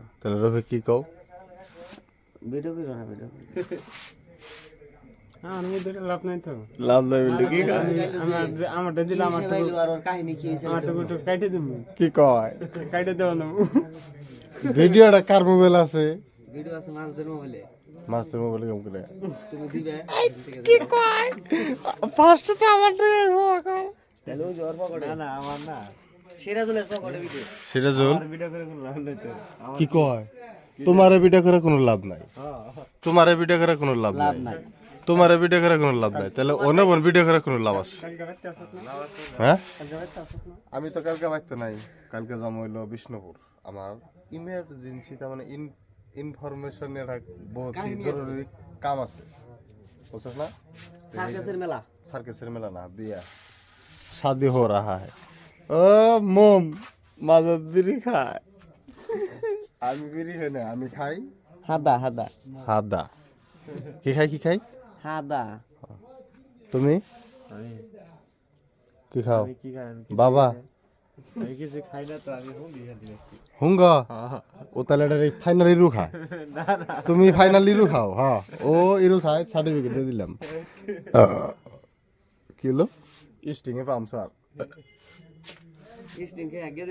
না। তাহলে রফিক কি কও? ভিডিও করো না, ভিডিও আমার মধ্যে লাভ নাই তো। লাভ নাই বলতে কি কয়? আমারটা দিলে আমার আর ওর কাহিনী কি হয়েছে টুকু কাটে দেবো, কি কয়? কাটে দেওয়া নেবো। ভিডিওটা কার মোবাইল আছে? ভিডিও আছে মাছদের মোবাইলে, মাস্টার মোবাইল কেমন করে? তুমি দিবে কি কয়? ফার্স্ট তো আমার তাহলে ওই জ্বর পকড়ে না আমার না, সিরাজুলের পকড়ে ভিডিও সেটা জল ভিডিও করে কোনো লাভ নাই তো। কি কয়? তোমার ভিডিও করে কোনো লাভ নাই, তোমার ভিডিও করে কোনো লাভ লাভ নাই, নাই। তোমার ভিডিও করে কোনো লাভ নাই, তাহলে অন্য বোন ভিডিও করে কোনো লাভ আছে? কালকে বাড়তে আসত না? হ্যাঁ, কালকে বাড়তে আসত না? আমি তো কালকে বাইতে নাই, কালকে যাবো হইলো বিষ্ণুপুর। আমার ইমার্জেন্সি তার মানে ইনফরমেশন একটা বহুত জরুরি কাম আছে, বুঝছ না? সার্কাসের মেলা, সার্কেসের মেলা না, বিয়া शादी हो रहा है। ओ मोम মাদত বিড়ি খায়, আমি বিড়ি খাই না, আমি খাই হাদা হাদা হাদা। কি খাই কি খাই? হাদা। তুমি আমি কি খাও? কি খাই? বাবা আমি কিছু খাই না তো, আমি হুঙ্গি খালি রাখি। হুঙ্গা ও তাহলে এটা ফাইনাল ইরু খায়, তুমি ফাইনাল ইরু খাও। হ্যাঁ ও ইরু খায়, সার্টিফিকেট দিয়ে দিলাম। কি হলো? স্টিং এ পাম স্যার। ইস্টিং কে আগে